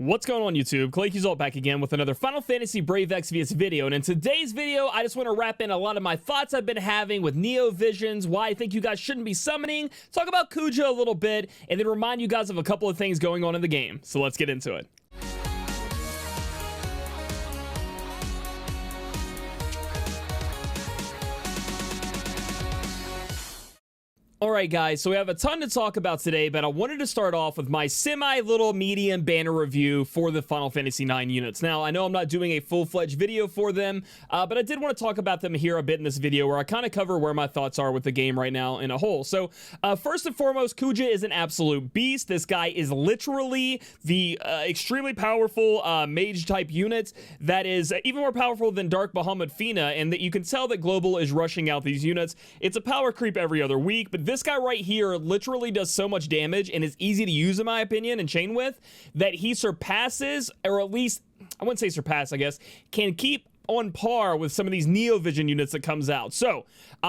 What's going on, YouTube? Claic Yuzolt back again with another Final Fantasy Brave Exvius video, and in today's video I just want to wrap in a lot of my thoughts I've been having with Neo Visions, why I think you guys shouldn't be summoning, talk about Kuja a little bit, and then remind you guys of a couple of things going on in the game. So let's get into it. Alright guys, so we have a ton to talk about today, but I wanted to start off with my semi-little medium banner review for the Final Fantasy IX units. Now, I know I'm not doing a full-fledged video for them, but I did want to talk about them here a bit in this video where I kind of cover where my thoughts are with the game right now in a whole. So, first and foremost, Kuja is an absolute beast. This guy is literally the extremely powerful mage-type unit that is even more powerful than Dark Bahamut Fina, and that you can tell that Global is rushing out these units. It's a power creep every other week, but this guy right here literally does so much damage and is easy to use in my opinion and chain with that he surpasses, or at least I wouldn't say surpass, I guess, can keep on par with some of these Neo Vision units that comes out. So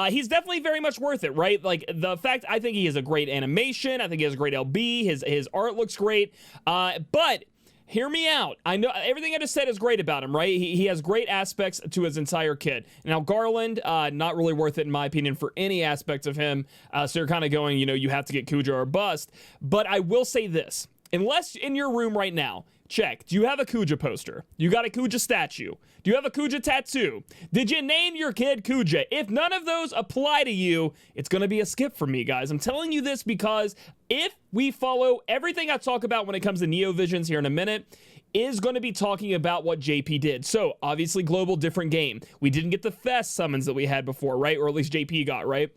he's definitely very much worth it, right? Like the fact, I think he has a great animation, I think he has a great LB, his art looks great, but hear me out. I know everything I just said is great about him, right? He has great aspects to his entire kit. Now, Garland, not really worth it in my opinion for any aspect of him. So you're kind of going, you know, you have to get Kuja or bust. But I will say this. Unless in your room right now, check. Do you have a Kuja poster? You got a Kuja statue? Do you have a Kuja tattoo? Did you name your kid Kuja? If none of those apply to you, it's going to be a skip for me, guys. I'm telling you this because if we follow everything I talk about when it comes to Neo Visions here in a minute, is going to be talking about what JP did. So, obviously, Global, different game. We didn't get the Fest summons that we had before, right? Or at least JP got, right?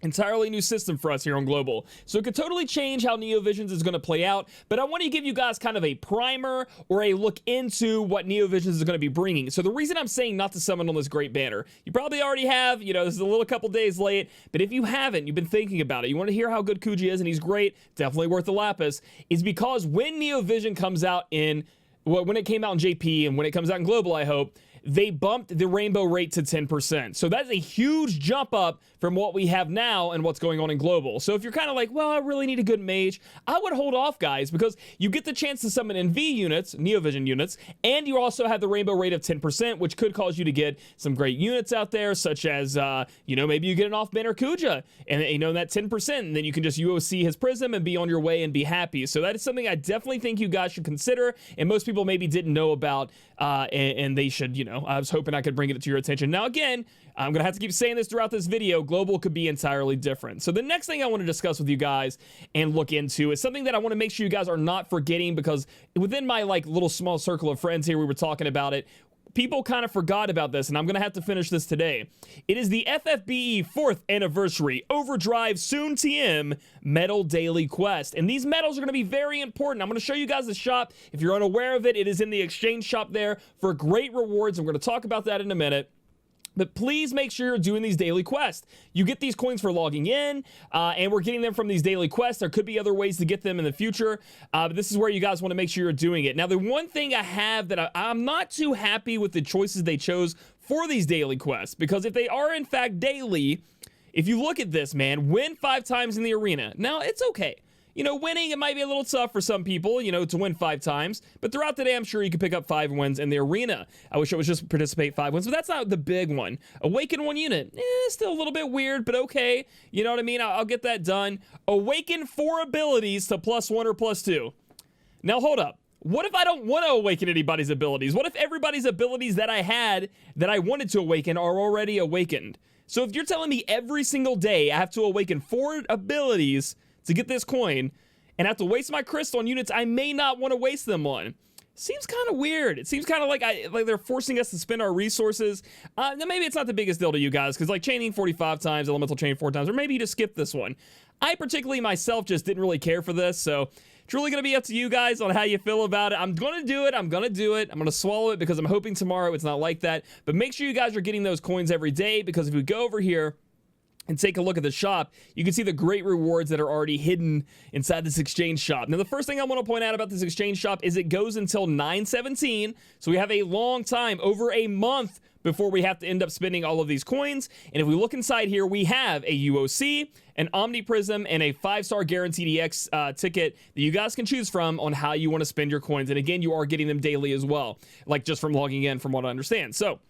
Entirely new system for us here on Global. So it could totally change how Neo Visions is going to play out, but I want to give you guys kind of a primer or a look into what Neo Visions is going to be bringing. So the reason I'm saying not to summon on this great banner, you probably already have, you know, this is a little couple days late, but if you haven't, you've been thinking about it, you want to hear how good Kuja is, and he's great, definitely worth the lapis, is because when Neo Vision comes out in, well, when it came out in JP and when it comes out in Global, I hope, they bumped the rainbow rate to 10%. So that's a huge jump up from what we have now and what's going on in Global. So if you're kind of like, well, I really need a good mage, I would hold off, guys, because you get the chance to summon NV units, Neo Vision units, and you also have the rainbow rate of 10%, which could cause you to get some great units out there, such as, you know, maybe you get an off-banner Kuja, and, you know, that 10%, and then you can just UOC his Prism and be on your way and be happy. So that is something I definitely think you guys should consider, and most people maybe didn't know about, and they should, you know, I was hoping I could bring it to your attention. Now, again, I'm going to have to keep saying this throughout this video. Global could be entirely different. So the next thing I want to discuss with you guys and look into is something that I want to make sure you guys are not forgetting, because within my like little small circle of friends here, we were talking about it. People kind of forgot about this, and I'm going to have to finish this today. It is the FFBE 4th Anniversary Overdrive Soon TM Medal Daily Quest. And these medals are going to be very important. I'm going to show you guys the shop. If you're unaware of it, it is in the exchange shop there for great rewards. I'm going to talk about that in a minute. But please make sure you're doing these daily quests. You get these coins for logging in, and we're getting them from these daily quests. There could be other ways to get them in the future, but this is where you guys want to make sure you're doing it. Now, the one thing I have that I'm not too happy with the choices they chose for these daily quests, because if they are in fact daily, if you look at this, man, win 5 times in the arena. Now, it's okay. You know, winning, it might be a little tough for some people, you know, to win 5 times. But throughout the day, I'm sure you can pick up 5 wins in the arena. I wish it was just participate 5 wins, but that's not the big one. Awaken 1 unit, still a little bit weird, but okay. You know what I mean? I'll get that done. Awaken 4 abilities to +1 or +2. Now, hold up. What if I don't want to awaken anybody's abilities? What if everybody's abilities that I had that I wanted to awaken are already awakened? So if you're telling me every single day I have to awaken 4 abilities to get this coin, and have to waste my crystal on units I may not want to waste them on. Seems kind of weird. It seems kind of like they're forcing us to spend our resources. Now maybe it's not the biggest deal to you guys, because like chaining 45 times, elemental chain 4 times, or maybe you just skip this one. I particularly myself just didn't really care for this, so it's really going to be up to you guys on how you feel about it. I'm going to do it. I'm going to do it. I'm going to swallow it because I'm hoping tomorrow it's not like that. But make sure you guys are getting those coins every day, because if we go over here and take a look at the shop, you can see the great rewards that are already hidden inside this exchange shop. Now, the first thing I want to point out about this exchange shop is it goes until 9/17, so we have a long time, over a month, before we have to end up spending all of these coins. And if we look inside here, we have a UOC, an Omni Prism, and a 5-star Guaranteed EX ticket that you guys can choose from on how you want to spend your coins. And again, you are getting them daily as well, like just from logging in, from what I understand. So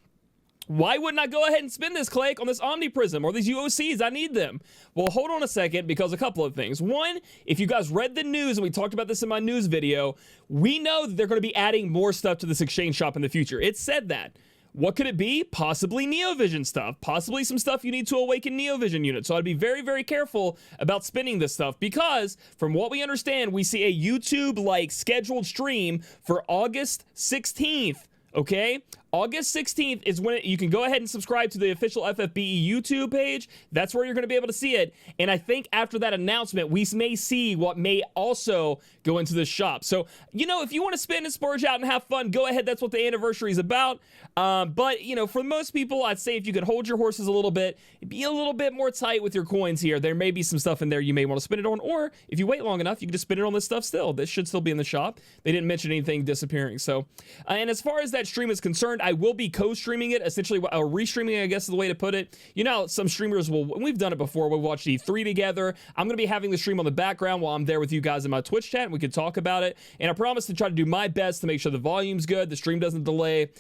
why wouldn't I go ahead and spend this, Claic, on this Omni Prism or these UOCs? I need them. Well, hold on a second, because a couple of things. One, if you guys read the news, and we talked about this in my news video, we know that they're going to be adding more stuff to this exchange shop in the future. It said that. What could it be? Possibly Neovision stuff. Possibly some stuff you need to awaken Neovision units. So I'd be very, very careful about spending this stuff, because from what we understand, we see a YouTube-like scheduled stream for August 16th. Okay, August 16th is when you can go ahead and subscribe to the official FFBE YouTube page. That's where you're going to be able to see it. And I think after that announcement, we may see what may also go into the shop. So, you know, if you want to spend and splurge out and have fun, go ahead. That's what the anniversary is about. But, you know, for most people, I'd say if you could hold your horses a little bit, be a little bit more tight with your coins here. There may be some stuff in there you may want to spend it on. Or if you wait long enough, you can just spend it on this stuff still. This should still be in the shop. They didn't mention anything disappearing. So, and as far as that stream is concerned, I will be co-streaming it, essentially, or restreaming, I guess is the way to put it. You know, some streamers will, we've done it before, we'll watch E3 together. I'm going to be having the stream on the background while I'm there with you guys in my Twitch chat, and we can talk about it. And I promise to try to do my best to make sure the volume's good, the stream doesn't delay,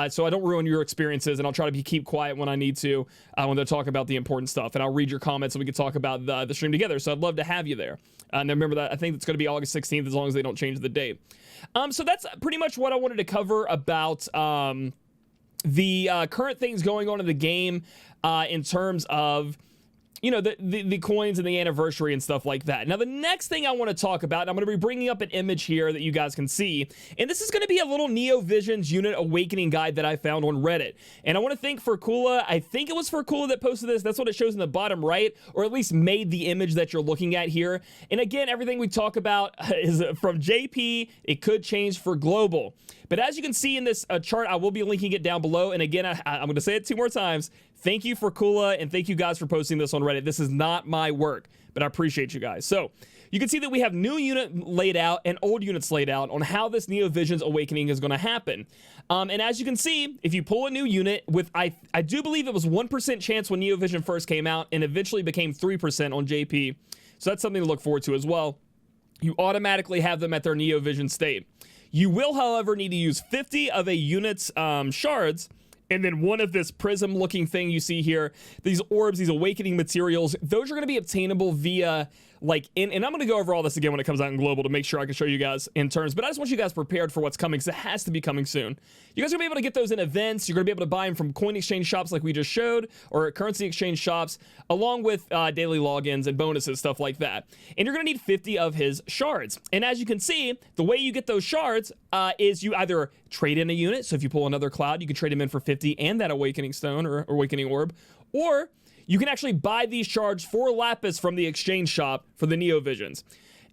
so I don't ruin your experiences, and I'll try to keep quiet when I need to, when they're talking about the important stuff, and I'll read your comments and we can talk about the stream together. So I'd love to have you there. And remember that I think it's going to be August 16th, as long as they don't change the date. So that's pretty much what I wanted to cover about the current things going on in the game in terms of, you know, the coins and the anniversary and stuff like that. Now, the next thing I want to talk about, and I'm going to be bringing up an image here that you guys can see, and this is going to be a little Neovision's unit awakening guide that I found on Reddit. And I want to thank Furkula. I think it was Furkula that posted this. That's what it shows in the bottom right, or at least made the image that you're looking at here. And again, everything we talk about is from JP. It could change for global. But as you can see in this chart, I will be linking it down below. And again, I'm going to say it 2 more times. Thank you for Kula, and thank you guys for posting this on Reddit. This is not my work, but I appreciate you guys. So you can see that we have new unit laid out and old units laid out on how this Neovision's awakening is going to happen. And as you can see, if you pull a new unit with, I do believe it was 1% chance when Neovision first came out, and eventually became 3% on JP. So that's something to look forward to as well. You automatically have them at their Neovision state. You will, however, need to use 50 of a unit's shards, and then one of this prism looking thing you see here, these orbs, these awakening materials, those are going to be obtainable via, like, and I'm going to go over all this again when it comes out in global to make sure I can show you guys in terms, but I just want you guys prepared for what's coming, because it has to be coming soon. You guys are going to be able to get those in events. You're going to be able to buy them from coin exchange shops like we just showed, or currency exchange shops, along with daily logins and bonuses, stuff like that. And you're going to need 50 of his shards. And as you can see, the way you get those shards is you either trade in a unit. So if you pull another cloud, you can trade them in for 50 and that awakening stone or awakening orb, or you can actually buy these shards for Lapis from the exchange shop for the Neovisions.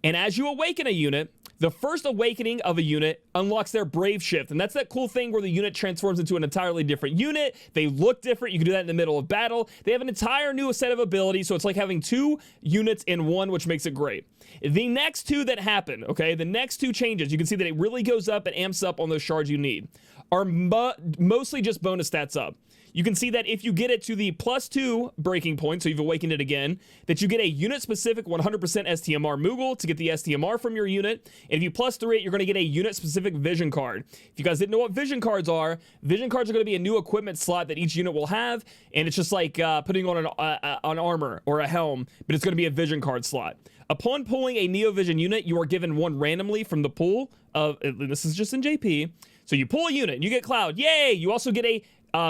And as you awaken a unit, the first awakening of a unit unlocks their Brave Shift. And that's that cool thing where the unit transforms into an entirely different unit. They look different. You can do that in the middle of battle. They have an entire new set of abilities. So it's like having 2 units in one, which makes it great. The next 2 that happen, okay, the next 2 changes, you can see that it really goes up and amps up on those shards you need, are mostly just bonus stats up. You can see that if you get it to the +2 breaking point, so you've awakened it again, that you get a unit-specific 100% STMR Moogle to get the STMR from your unit. And if you +3 it, you're going to get a unit-specific vision card. If you guys didn't know what vision cards are going to be a new equipment slot that each unit will have, and it's just like putting on an armor or a helm, but it's going to be a vision card slot. Upon pulling a Neovision unit, you are given one randomly from the pool of, this is just in JP, so you pull a unit, and you get Cloud, yay! You also get a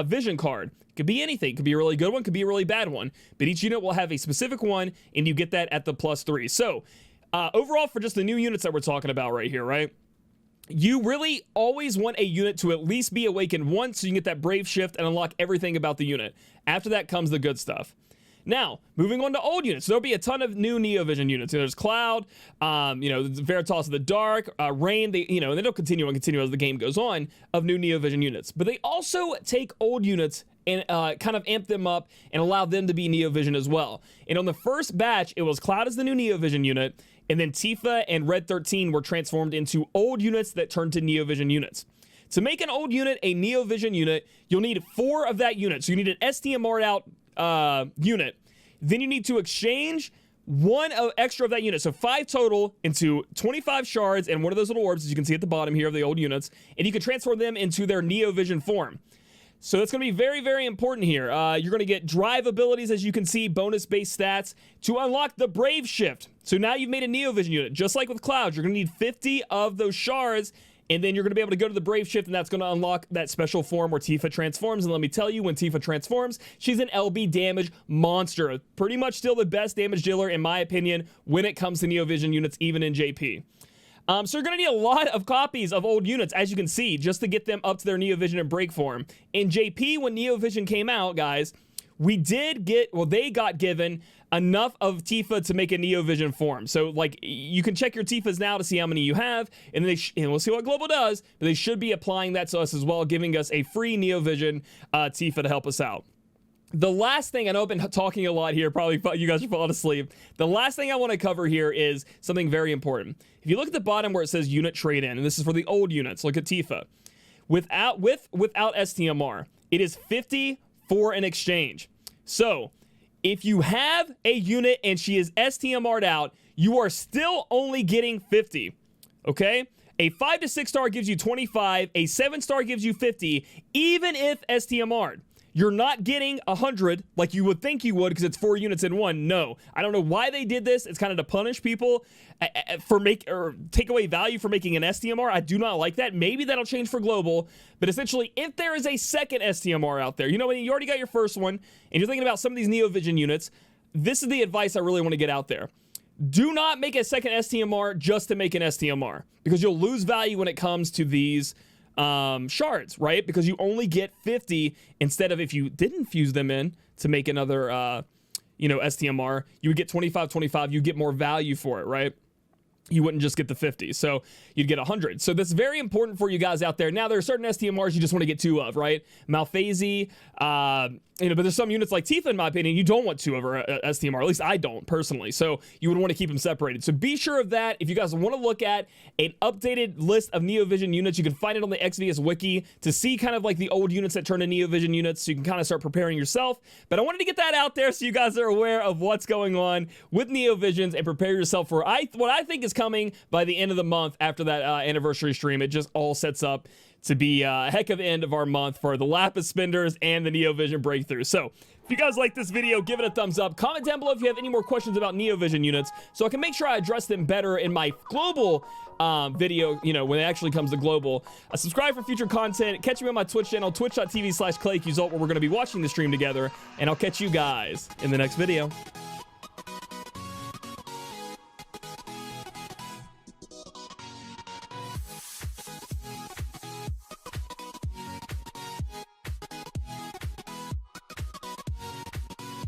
vision card. Could be anything. Could be a really good one, could be a really bad one, but each unit will have a specific one, and you get that at the +3. So overall, for just the new units that we're talking about right here, right, you really always want a unit to at least be awakened once, so you can get that Brave Shift and unlock everything about the unit. After that comes the good stuff. Now, moving on to old units. There'll be a ton of new Neovision units. There's Cloud, you know, Veritas of the Dark, Rain, you know, and they'll continue as the game goes on, of new Neovision units. But they also take old units and kind of amp them up and allow them to be Neovision as well. And on the first batch, it was Cloud as the new Neovision unit, and then Tifa and Red 13 were transformed into old units that turned to Neovision units. To make an old unit a NeoVision unit, you'll need 4 of that unit. So you need an STMR out unit. Then you need to exchange 1 extra of that unit. So 5 total into 25 shards and 1 of those little orbs, as you can see at the bottom here of the old units. And you can transform them into their NeoVision form. So that's going to be very, very important here. You're going to get drive abilities, as you can see, bonus-based stats to unlock the Brave Shift. So now you've made a NeoVision unit. Just like with Clouds, you're going to need 50 of those shards, and then you're going to be able to go to the Brave Shift, and that's going to unlock that special form where Tifa transforms. And let me tell you, when Tifa transforms, she's an LB damage monster. Pretty much still the best damage dealer, in my opinion, when it comes to NeoVision units, even in JP. So you're going to need a lot of copies of old units, as you can see, just to get them up to their NeoVision and break form. In JP, when NeoVision came out, guys, they got given enough of Tifa to make a NeoVision form. So, like, you can check your Tifas now to see how many you have, and we'll see what Global does, but they should be applying that to us as well, giving us a free NeoVision Tifa to help us out. The last thing, I know I've been talking a lot here, probably you guys are falling asleep. The last thing I want to cover here is something very important. If you look at the bottom where it says unit trade-in, and this is for the old units, look at Tifa. Without STMR, it is 50 for an exchange. So, if you have a unit and she is STMR'd out, you are still only getting 50, okay? A 5 to 6 star gives you 25, a 7 star gives you 50, even if STMR'd. You're not getting 100 like you would think you would because it's 4 units in one. No, I don't know why they did this. It's kind of to punish people for take away value for making an STMR. I do not like that. Maybe that'll change for global, but essentially, if there is a second STMR out there, you know, when you already got your first one and you're thinking about some of these NeoVision units, this is the advice I really want to get out there. Do not make a second STMR just to make an STMR because you'll lose value when it comes to these shards, right? Because you only get 50 instead of, if you didn't fuse them in to make another, STMR, you would get 25, you get more value for it, right? You wouldn't just get the 50, so you'd get 100. So that's very important for you guys out there. Now, there are certain STMRs you just want to get 2 of, right? Malphase, but there's some units like Tifa, in my opinion, you don't want 2 of her STMR. At least I don't, personally. So you would want to keep them separated. So be sure of that. If you guys want to look at an updated list of NeoVision units, you can find it on the Exvius wiki to see kind of like the old units that turn to NeoVision units, so you can kind of start preparing yourself. But I wanted to get that out there so you guys are aware of what's going on with NeoVisions and prepare yourself for what I think is coming by the end of the month after that anniversary stream. It just all sets up to be a heck of end of our month for the Lapis Spenders and the NeoVision breakthrough. So if you guys like this video, give it a thumbs up. Comment down below if you have any more questions about NeoVision units so I can make sure I address them better in my global video, when it actually comes to global. Subscribe for future content. Catch me on my Twitch channel, twitch.tv/Claic Yuzolt, where we're going to be watching the stream together. And I'll catch you guys in the next video.